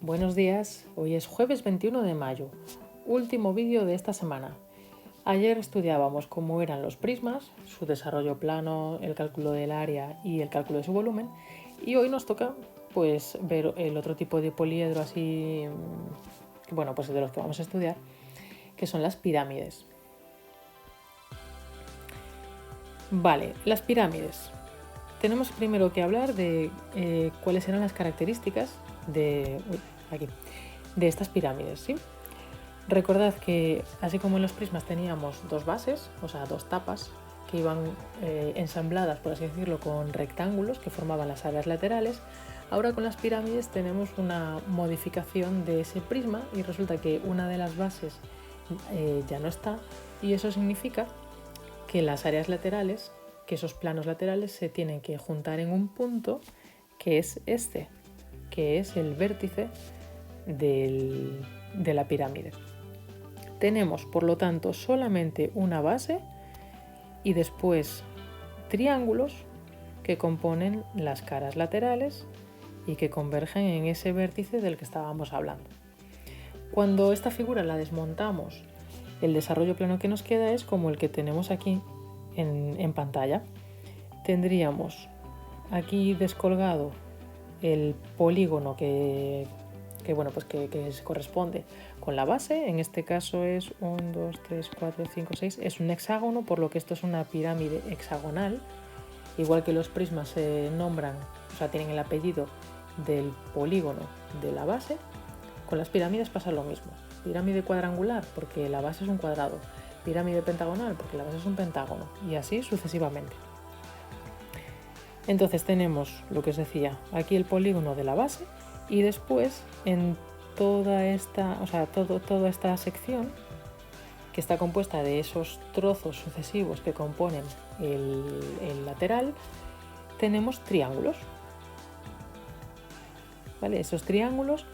Buenos días, hoy es jueves 21 de mayo, último vídeo de esta semana. Ayer estudiábamos cómo eran los prismas, su desarrollo plano, el cálculo del área y el cálculo de su volumen, y hoy nos toca pues ver el otro tipo de poliedro así, bueno, pues de los que vamos a estudiar, que son las pirámides. Vale, las pirámides. Tenemos primero que hablar de cuáles eran las características de estas pirámides, ¿sí? Recordad que así como en los prismas teníamos dos bases, o sea, dos tapas, que iban ensambladas, por así decirlo, con rectángulos que formaban las áreas laterales, ahora con las pirámides tenemos una modificación de ese prisma y resulta que una de las bases ya no está, y eso significa que las áreas laterales, que esos planos laterales se tienen que juntar en un punto que es este, que es el vértice de la pirámide. Tenemos, por lo tanto, solamente una base y después triángulos que componen las caras laterales y que convergen en ese vértice del que estábamos hablando. Cuando esta figura la desmontamos, el desarrollo plano que nos queda es como el que tenemos aquí en pantalla. Tendríamos aquí descolgado el polígono que se corresponde con la base. En este caso es 1, 2, 3, 4, 5, 6. Es un hexágono, por lo que esto es una pirámide hexagonal. Igual que los prismas se nombran, o sea, tienen el apellido del polígono de la base, con las pirámides pasa lo mismo. Pirámide cuadrangular porque la base es un cuadrado. Pirámide pentagonal porque la base es un pentágono. Y así sucesivamente. Entonces tenemos lo que os decía, aquí el polígono de la base y después en toda esta sección, que está compuesta de esos trozos sucesivos que componen el lateral, tenemos triángulos. ¿Vale? Esos triángulos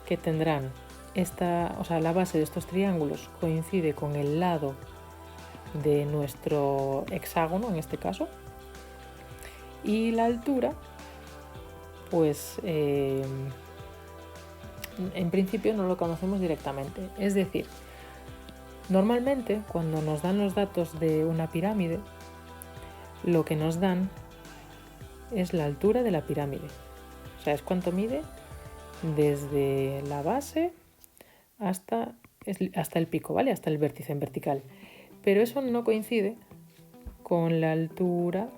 que tendrán la base de estos triángulos coincide con el lado de nuestro hexágono en este caso, y la altura pues en principio no lo conocemos directamente. Es decir, normalmente cuando nos dan los datos de una pirámide, lo que nos dan es la altura de la pirámide. O sea, es cuánto mide desde la base hasta el pico, ¿vale? Hasta el vértice en vertical. Pero eso no coincide con la altura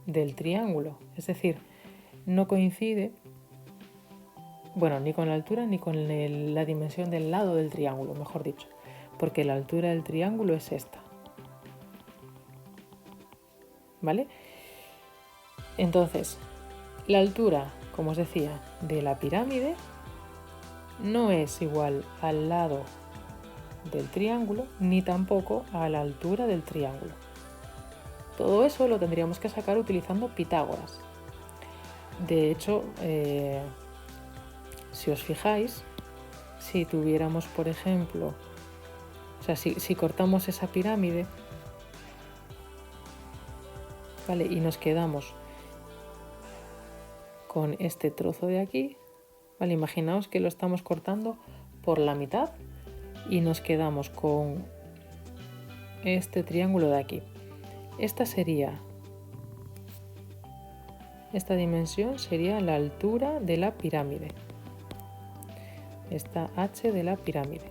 del triángulo. Es decir, no coincide, ni con la altura ni con la dimensión del lado del triángulo, mejor dicho. Porque la altura del triángulo es esta. ¿Vale? Entonces, la altura, como os decía, de la pirámide no es igual al lado del triángulo ni tampoco a la altura del triángulo. Todo eso lo tendríamos que sacar utilizando Pitágoras. De hecho, si os fijáis, si tuviéramos, por ejemplo, si cortamos esa pirámide, ¿vale? Y nos quedamos con este trozo de aquí, ¿vale? Imaginaos que lo estamos cortando por la mitad y nos quedamos con este triángulo de aquí. Esta dimensión sería la altura de la pirámide. Esta h de la pirámide.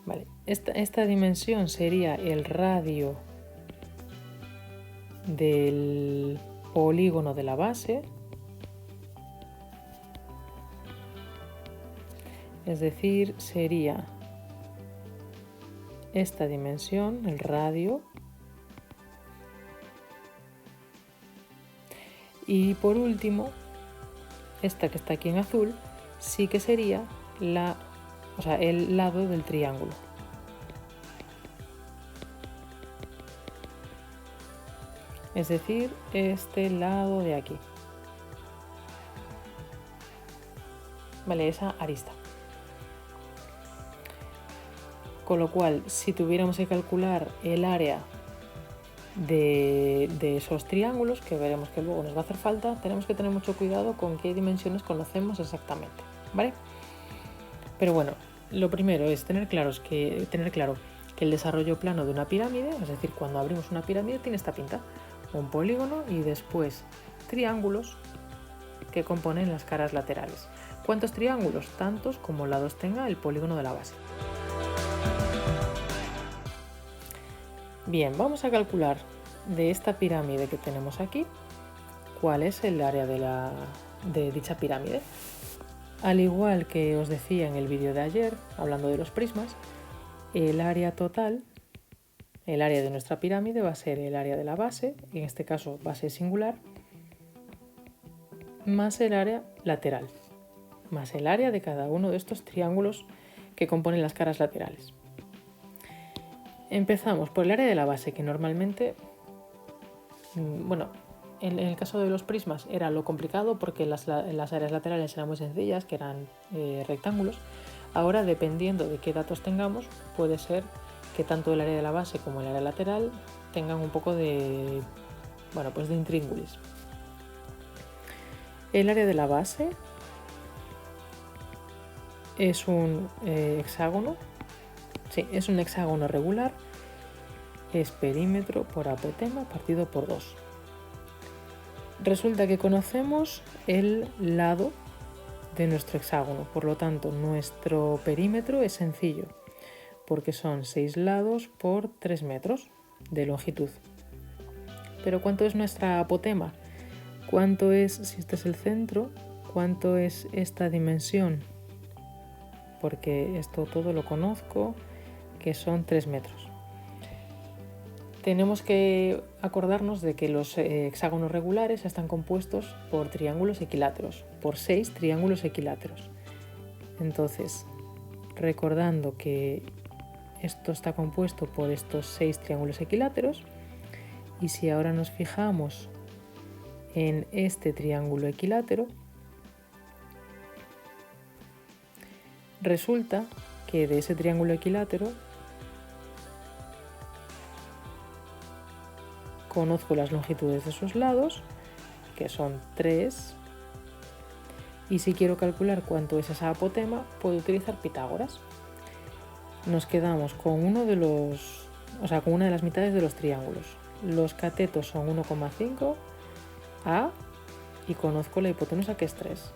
Vale, esta dimensión sería el radio del polígono de la base. Es decir, sería esta dimensión, el radio. Y por último, esta que está aquí en azul, sí que sería el lado del triángulo. Es decir, este lado de aquí. Vale, esa arista. Con lo cual, si tuviéramos que calcular el área de esos triángulos, que veremos que luego nos va a hacer falta, tenemos que tener mucho cuidado con qué dimensiones conocemos exactamente, ¿vale? Pero bueno, lo primero es tener claro que el desarrollo plano de una pirámide, es decir, cuando abrimos una pirámide tiene esta pinta, un polígono y después triángulos que componen las caras laterales. ¿Cuántos triángulos? Tantos como lados tenga el polígono de la base. Bien, vamos a calcular de esta pirámide que tenemos aquí cuál es el área de dicha pirámide. Al igual que os decía en el vídeo de ayer, hablando de los prismas, el área total, el área de nuestra pirámide va a ser el área de la base, en este caso base singular, más el área lateral, más el área de cada uno de estos triángulos que componen las caras laterales. Empezamos por el área de la base, que normalmente, bueno, en el caso de los prismas era lo complicado porque las áreas laterales eran muy sencillas, que eran rectángulos. Ahora, dependiendo de qué datos tengamos, puede ser que tanto el área de la base como el área lateral tengan un poco de, bueno, pues de intríngulis. El área de la base es un hexágono. Sí, es un hexágono regular, es perímetro por apotema partido por 2. Resulta que conocemos el lado de nuestro hexágono, por lo tanto nuestro perímetro es sencillo, porque son 6 lados por 3 metros de longitud. Pero ¿cuánto es nuestra apotema? ¿Cuánto es, si este es el centro, cuánto es esta dimensión? Porque esto todo lo conozco, que son 3 metros. Tenemos que acordarnos de que los hexágonos regulares están compuestos por triángulos equiláteros, por 6 triángulos equiláteros. Entonces, recordando que esto está compuesto por estos 6 triángulos equiláteros, y si ahora nos fijamos en este triángulo equilátero, resulta que de ese triángulo equilátero conozco las longitudes de sus lados, que son 3, y si quiero calcular cuánto es esa apotema, puedo utilizar Pitágoras. Nos quedamos con con una de las mitades de los triángulos. Los catetos son 1,5 a y conozco la hipotenusa, que es 3.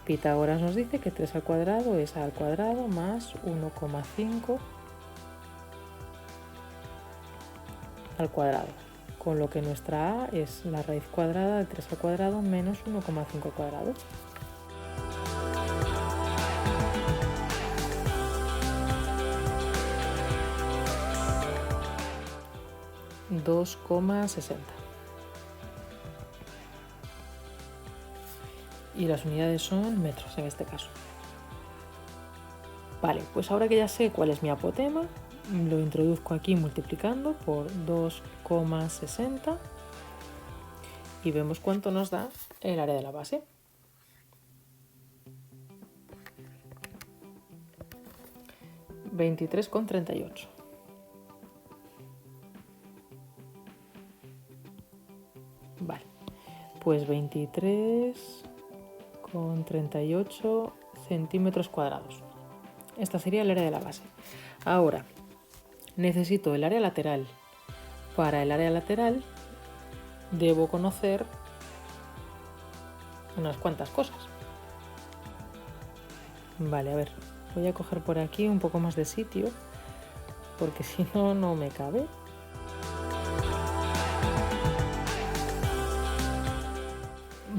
Pitágoras nos dice que 3 al cuadrado es a al cuadrado más 1,5 al cuadrado, con lo que nuestra a es la raíz cuadrada de 3 al cuadrado menos 1,5 al cuadrado. ...2,60. Y las unidades son metros en este caso. Vale, pues ahora que ya sé cuál es mi apotema, lo introduzco aquí multiplicando por 2,60 y vemos cuánto nos da el área de la base. ...23,38. Vale, pues 23,38 centímetros cuadrados. Esta sería el área de la base. Ahora, necesito el área lateral. Para el área lateral debo conocer unas cuantas cosas. Vale, a ver, voy a coger por aquí un poco más de sitio, porque si no, no me cabe.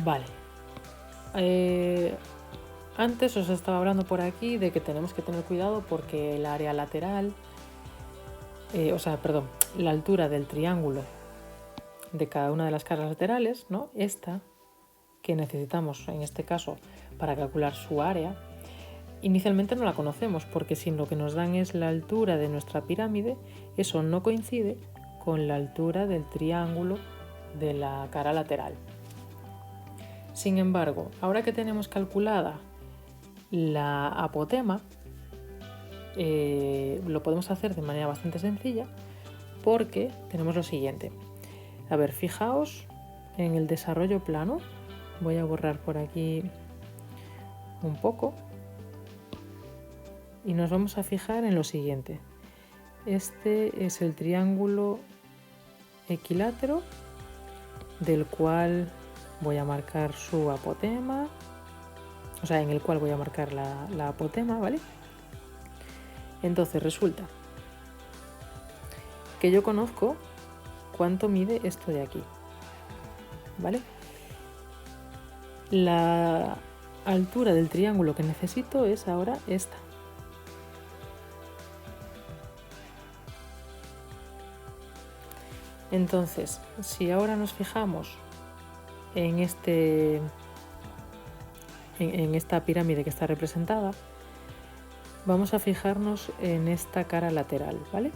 Vale. Antes os estaba hablando por aquí de que tenemos que tener cuidado porque el área lateral, la altura del triángulo de cada una de las caras laterales, ¿no? Esta que necesitamos en este caso para calcular su área, inicialmente no la conocemos porque si lo que nos dan es la altura de nuestra pirámide, eso no coincide con la altura del triángulo de la cara lateral. Sin embargo, ahora que tenemos calculada la apotema, lo podemos hacer de manera bastante sencilla porque tenemos lo siguiente. A ver, fijaos en el desarrollo plano. Voy a borrar por aquí un poco y nos vamos a fijar en lo siguiente. Este es el triángulo equilátero del cual voy a marcar su apotema, o sea, en el cual voy a marcar la apotema, ¿vale? Entonces resulta que yo conozco cuánto mide esto de aquí, ¿vale? La altura del triángulo que necesito es ahora esta. Entonces, si ahora nos fijamos en esta pirámide que está representada, vamos a fijarnos en esta cara lateral, ¿vale?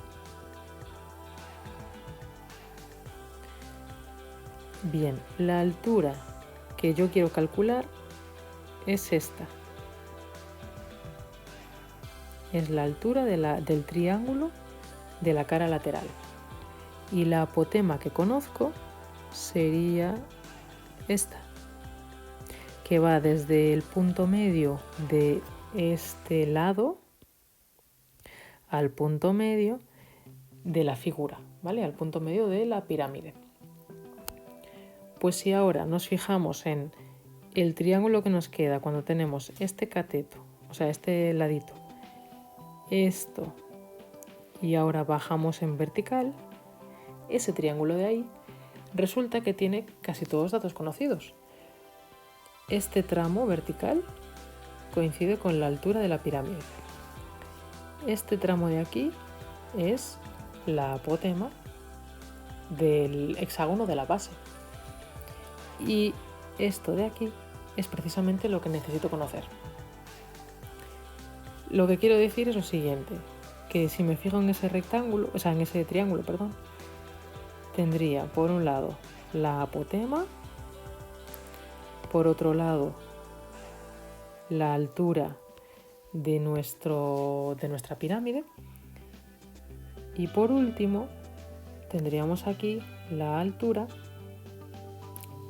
Bien, la altura que yo quiero calcular es esta. Es la altura del triángulo de la cara lateral. Y la apotema que conozco sería esta, que va desde el punto medio de este lado al punto medio de la figura, ¿vale? Al punto medio de la pirámide. Pues si ahora nos fijamos en el triángulo que nos queda cuando tenemos este cateto, o sea, este ladito, esto, y ahora bajamos en vertical, ese triángulo de ahí resulta que tiene casi todos los datos conocidos. Este tramo vertical coincide con la altura de la pirámide. Este tramo de aquí es la apotema del hexágono de la base. Y esto de aquí es precisamente lo que necesito conocer. Lo que quiero decir es lo siguiente, que si me fijo en ese rectángulo, o sea, en ese triángulo, perdón, tendría por un lado la apotema, por otro lado la altura de nuestra pirámide y por último tendríamos aquí la altura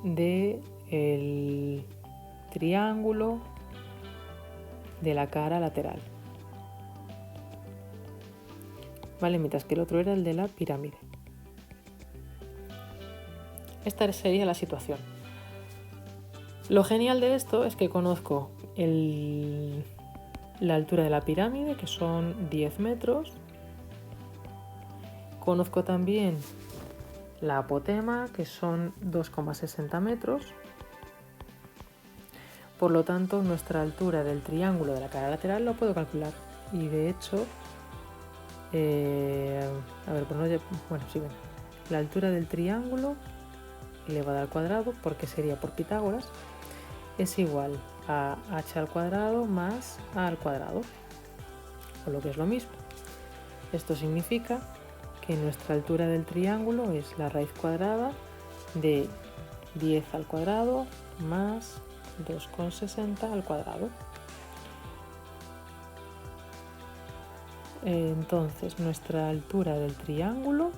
del triángulo de la cara lateral, ¿vale? Mientras que el otro era el de la pirámide. Esta sería la situación. Lo genial de esto es que conozco la altura de la pirámide, que son 10 metros. Conozco también la apotema, que son 2,60 metros. Por lo tanto, nuestra altura del triángulo de la cara lateral lo puedo calcular. Y de hecho, la altura del triángulo elevada al cuadrado, porque sería por Pitágoras, es igual a h al cuadrado más a al cuadrado, o lo que es lo mismo. Esto significa que nuestra altura del triángulo es la raíz cuadrada de 10 al cuadrado más 2,60 al cuadrado. Entonces, nuestra altura del triángulo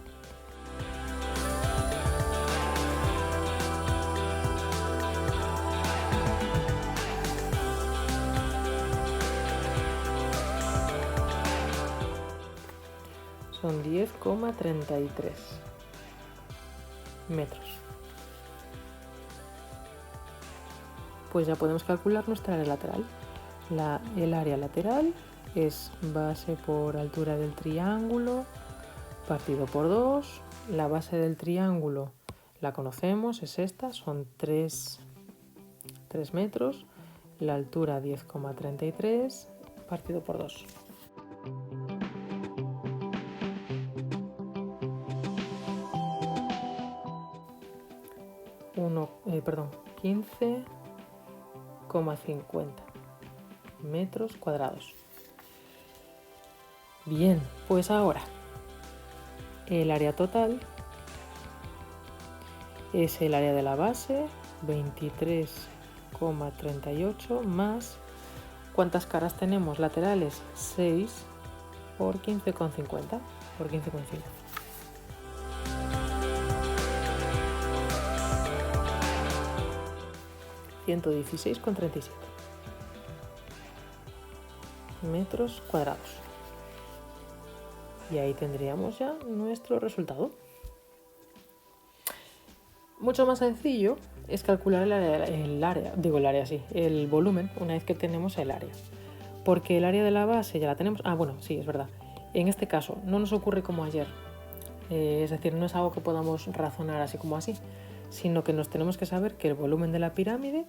son 10,33 metros. Pues ya podemos calcular nuestra área lateral. El área lateral es base por altura del triángulo partido por 2. La base del triángulo la conocemos, es esta, son 3 metros. La altura 10,33 partido por 2. 15,50 metros cuadrados. Bien, pues ahora el área total es el área de la base, 23,38 más, ¿cuántas caras tenemos laterales? 6 por 15,50 por 15,5. 116,37 metros cuadrados. Y ahí tendríamos ya nuestro resultado. Mucho más sencillo es calcular el volumen una vez que tenemos el área. Porque el área de la base ya la tenemos. Sí, es verdad. En este caso no nos ocurre como ayer. Es decir, no es algo que podamos razonar así como así, sino que nos tenemos que saber que el volumen de la pirámide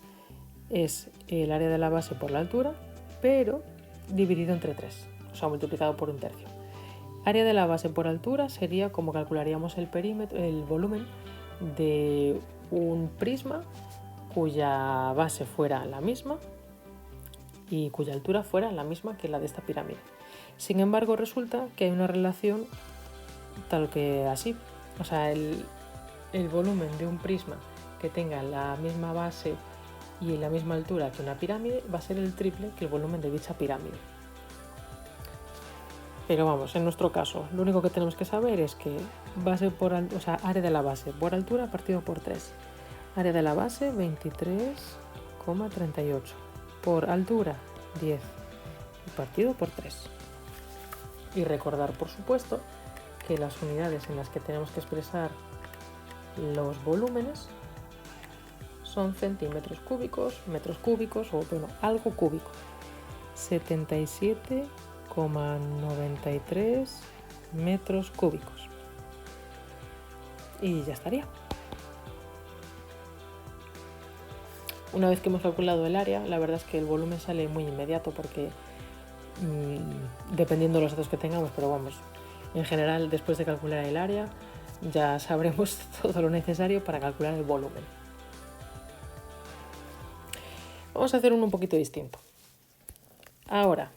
es el área de la base por la altura, pero dividido entre 3, o sea, multiplicado por 1/3. Área de la base por altura sería como calcularíamos el perímetro, el volumen de un prisma cuya base fuera la misma y cuya altura fuera la misma que la de esta pirámide. Sin embargo, resulta que hay una relación tal que así, o sea, el volumen de un prisma que tenga la misma base y la misma altura que una pirámide va a ser el triple que el volumen de dicha pirámide. Pero vamos, en nuestro caso, lo único que tenemos que saber es que área de la base por altura partido por 3. Área de la base 23,38. Por altura 10 y partido por 3. Y recordar, por supuesto, que las unidades en las que tenemos que expresar los volúmenes son centímetros cúbicos, metros cúbicos o algo cúbico. 77,93 metros cúbicos. Y ya estaría. Una vez que hemos calculado el área, la verdad es que el volumen sale muy inmediato porque dependiendo de los datos que tengamos, pero vamos, en general después de calcular el área ya sabremos todo lo necesario para calcular el volumen. Vamos a hacer uno un poquito distinto. Ahora,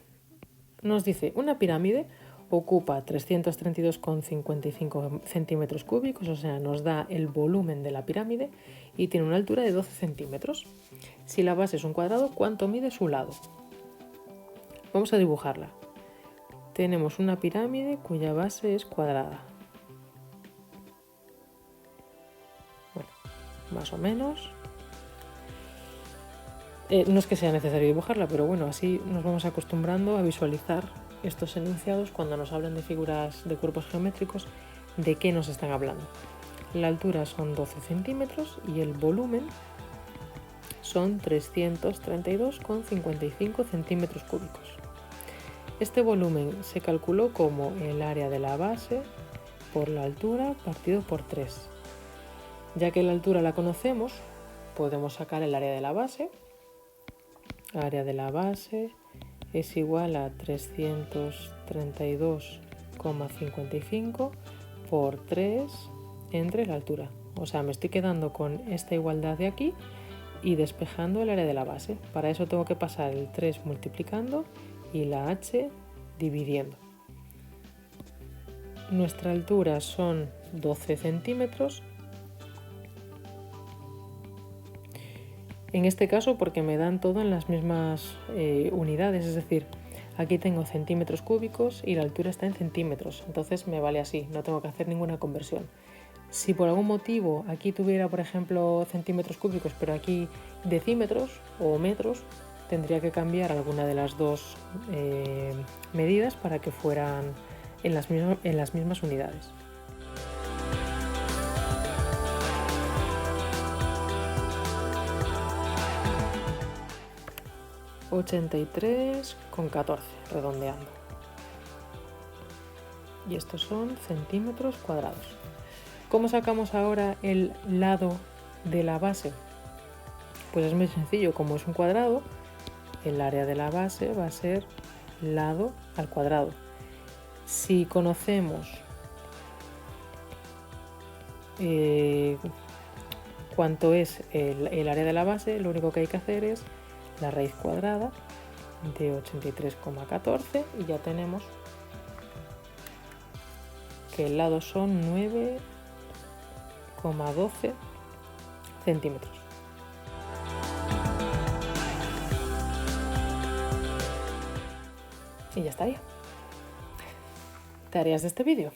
nos dice, una pirámide ocupa 332,55 centímetros cúbicos, o sea, nos da el volumen de la pirámide y tiene una altura de 12 centímetros. Si la base es un cuadrado, ¿cuánto mide su lado? Vamos a dibujarla. Tenemos una pirámide cuya base es cuadrada. Bueno, más o menos. No es que sea necesario dibujarla, pero bueno, así nos vamos acostumbrando a visualizar estos enunciados cuando nos hablan de figuras de cuerpos geométricos, de qué nos están hablando. La altura son 12 centímetros y el volumen son 332,55 centímetros cúbicos. Este volumen se calculó como el área de la base por la altura partido por 3. Ya que la altura la conocemos, podemos sacar el área de la base. Área de la base es igual a 332,55 por 3 entre la altura. O sea, me estoy quedando con esta igualdad de aquí y despejando el área de la base. Para eso tengo que pasar el 3 multiplicando y la h dividiendo. Nuestra altura son 12 centímetros. En este caso porque me dan todo en las mismas unidades, es decir, aquí tengo centímetros cúbicos y la altura está en centímetros, entonces me vale así, no tengo que hacer ninguna conversión. Si por algún motivo aquí tuviera, por ejemplo, centímetros cúbicos, pero aquí decímetros o metros, tendría que cambiar alguna de las dos medidas para que fueran en las mismas unidades. ...83,14 redondeando. Y estos son centímetros cuadrados. ¿Cómo sacamos ahora el lado de la base? Pues es muy sencillo, como es un cuadrado, el área de la base va a ser lado al cuadrado. Si conocemos cuánto es el área de la base, lo único que hay que hacer es la raíz cuadrada de 83,14 y ya tenemos que el lado son 9,12 centímetros. Y ya estaría. Tareas de este vídeo.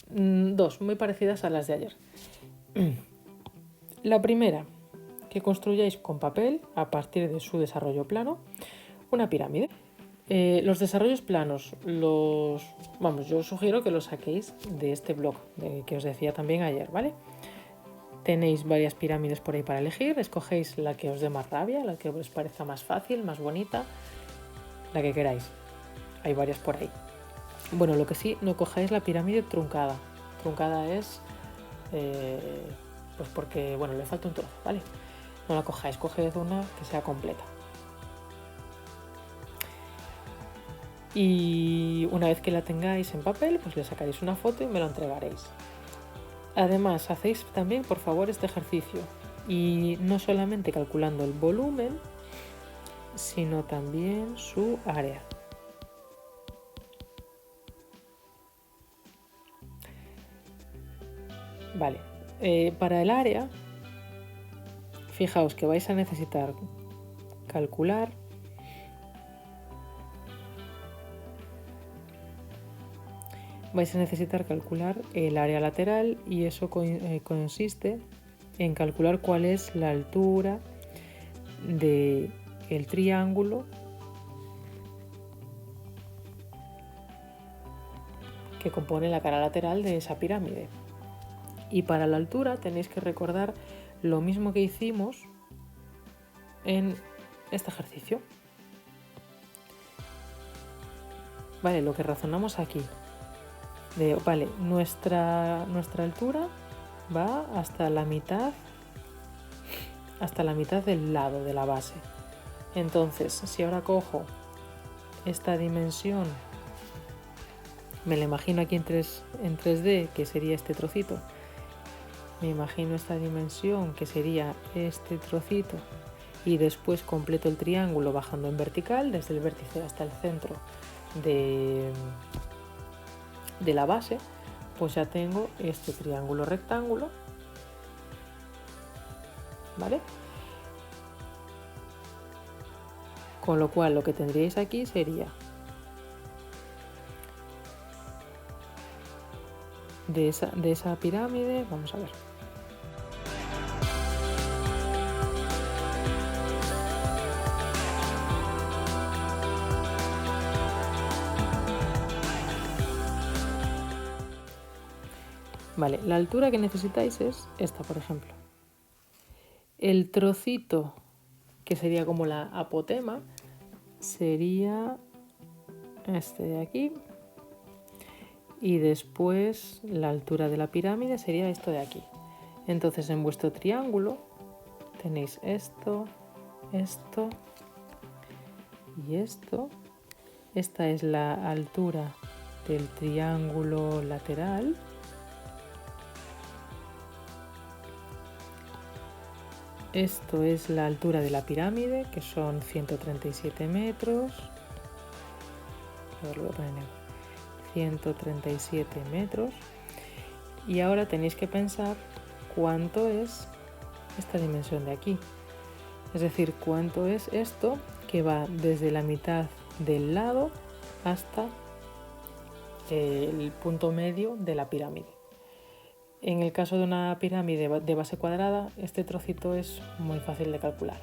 2 muy parecidas a las de ayer. La primera, que construyáis con papel, a partir de su desarrollo plano, una pirámide. Los desarrollos planos, yo os sugiero que los saquéis de este blog que os decía también ayer, ¿vale? Tenéis varias pirámides por ahí para elegir, escogéis la que os dé más rabia, la que os parezca más fácil, más bonita, la que queráis. Hay varias por ahí. Bueno, lo que sí, no cojáis la pirámide truncada. Truncada es pues porque, bueno, le falta un trozo, ¿vale? No la cojáis, coged una que sea completa. Y una vez que la tengáis en papel, pues le sacaréis una foto y me lo entregaréis. Además, hacéis también, por favor, este ejercicio. Y no solamente calculando el volumen, sino también su área. Vale, para el área, fijaos que vais a necesitar calcular el área lateral, y eso consiste en calcular cuál es la altura del triángulo que compone la cara lateral de esa pirámide. Y para la altura tenéis que recordar lo mismo que hicimos en este ejercicio. Vale, lo que razonamos aquí. Vale, nuestra altura va hasta la mitad del lado de la base. Entonces, si ahora cojo esta dimensión, me la imagino aquí en 3D, que sería este trocito. Me imagino esta dimensión, que sería este trocito, y después completo el triángulo bajando en vertical, desde el vértice hasta el centro de la base, pues ya tengo este triángulo rectángulo, ¿vale? Con lo cual lo que tendríais aquí sería de esa pirámide, vamos a ver. Vale, la altura que necesitáis es esta, por ejemplo. El trocito, que sería como la apotema, sería este de aquí. Y después la altura de la pirámide sería esto de aquí. Entonces, en vuestro triángulo tenéis esto, esto y esto. Esta es la altura del triángulo lateral. Esto es la altura de la pirámide, que son 137 metros. A ver, lo voy a poner en negro. 137 metros. Y ahora tenéis que pensar cuánto es esta dimensión de aquí. Es decir, cuánto es esto que va desde la mitad del lado hasta el punto medio de la pirámide. En el caso de una pirámide de base cuadrada, este trocito es muy fácil de calcular.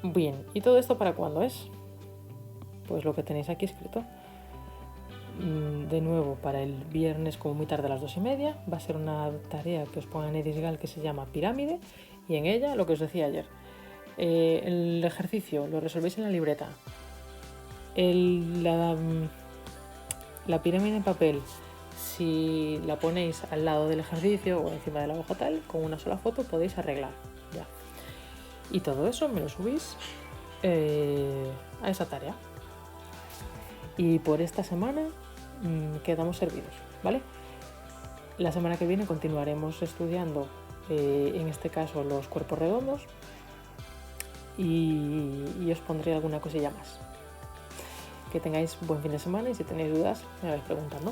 Bien, ¿y todo esto para cuándo es? Pues lo que tenéis aquí escrito. De nuevo, para el viernes como muy tarde a las 2:30 va a ser una tarea que os ponga en Edisgal que se llama pirámide, y en ella lo que os decía ayer. El ejercicio lo resolvéis en la libreta. La pirámide en papel, si la ponéis al lado del ejercicio o encima de la hoja tal, con una sola foto podéis arreglar ya. Y todo eso me lo subís a esa tarea. Y por esta semana quedamos servidos, ¿vale? La semana que viene continuaremos estudiando, en este caso, los cuerpos redondos, y os pondré alguna cosilla más. Que tengáis buen fin de semana, y si tenéis dudas me vais preguntando.